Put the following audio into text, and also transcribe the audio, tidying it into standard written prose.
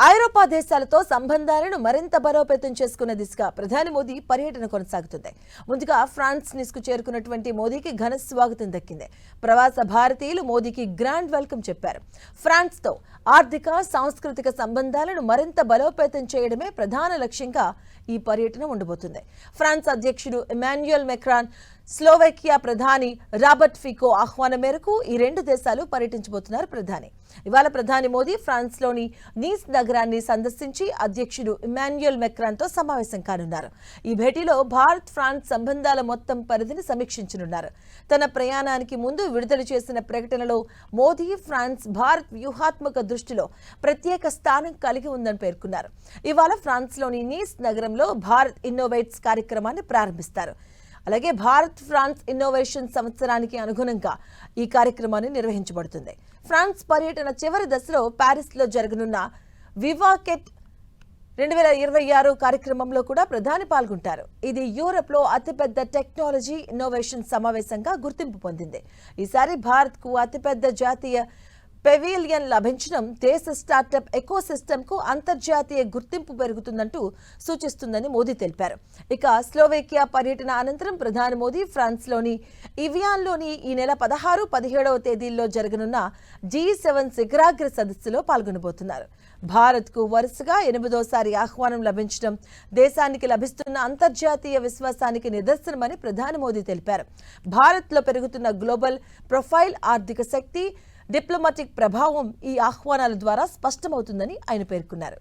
ఐరోపా దేశాలతో సంబంధాలను మరింత బలోపేతం చేసుకున్న దిశగా ప్రధాని మోదీ పర్యటన కొనసాగుతుంది. ముందుగా ఫ్రాన్స్ నిస్కు చేరుకున్నటువంటి మోదీకి ఘన స్వాగతం దక్కింది. ప్రవాస భారతీయులు మోదీకి గ్రాండ్ వెల్కమ్ చెప్పారు. ఫ్రాన్స్ తో ఆర్థిక, సాంస్కృతిక సంబంధాలను మరింత బలోపేతం చేయడమే ప్రధాన లక్ష్యంగా ఈ పర్యటన ఉండబోతుంది. ఫ్రాన్స్ అధ్యక్షుడు ఇమాన్యుయల్ మెక్రాన్, స్లోవేకియా ప్రధాని రాబర్ట్ ఫికో ఆహ్వానం మేరకు ఈ రెండు దేశాలు పర్యటించబోతున్నారు. ఇవాళ ప్రధాని మోదీ ఫ్రాన్స్ లోని నీస్ నగరాన్ని సందర్శించి అధ్యక్షుడు ఇమాన్యుయల్ మెక్రాన్ తో సమావేశం కానున్నారు. ఈ భేటీలో భారత్ ఫ్రాన్స్ సంబంధాల మొత్తం పరిధిని సమీక్షించనున్నారు. తన ప్రయాణానికి ముందు విడుదల చేసిన ప్రకటనలో మోదీ ఫ్రాన్స్ భారత్ వ్యూహాత్మక దృష్టిలో ప్రత్యేక స్థానం కలిగి ఉందని పేర్కొన్నారు. ఇవాళ ఫ్రాన్స్ లోని నీస్ నగరంలో భారత్ ఇన్నోవేట్స్ కార్యక్రమాన్ని ప్రారంభిస్తారు. అలాగే భారత్ ఫ్రాన్స్ ఇన్నోవేషన్ సంవత్సరానికి అనుగుణంగా ఈ కార్యక్రమాన్ని నిర్వహించబడుతుంది. ఫ్రాన్స్ పర్యటన చివరి దశలో ప్యారిస్ లో జరగనున్న వివాకెట్ 2026 కార్యక్రమంలో కూడా ప్రధాని పాల్గొంటారు. ఇది యూరప్ లో అతిపెద్ద టెక్నాలజీ ఇన్నోవేషన్ సమావేశంగా గుర్తింపు పొందింది. ఈసారి భారత్ కు అతిపెద్ద జాతీయ పెవిలియన్ లభించడం దేశ స్టార్టప్ ఎకోసిస్టమ్ కు అంతర్జాతీయ గుర్తింపు పెరుగుతుందంటూ సూచిస్తుందని మోదీ తెలిపారు. ఇక స్లోవేకియా పర్యటన అనంతరం ప్రధాని మోదీ ఫ్రాన్స్ లోని ఇవియాన్లోని ఈ నెల 16, 17వ తేదీల్లో జరగనున్న G7 శిఖరాగ్ర సదస్సులో పాల్గొనబోతున్నారు. భారత్ కు వరుసగా 8వసారి ఆహ్వానం లభించడం దేశానికి లభిస్తున్న అంతర్జాతీయ విశ్వాసానికి నిదర్శనమని ప్రధాని మోదీ తెలిపారు. భారత్ లో పెరుగుతున్న గ్లోబల్ ప్రొఫైల్, ఆర్థిక శక్తి, డిప్లొమాటిక్ ప్రభావం ఈ ఆహ్వానాల ద్వారా స్పష్టమవుతుందని ఆయన పేర్కొన్నారు.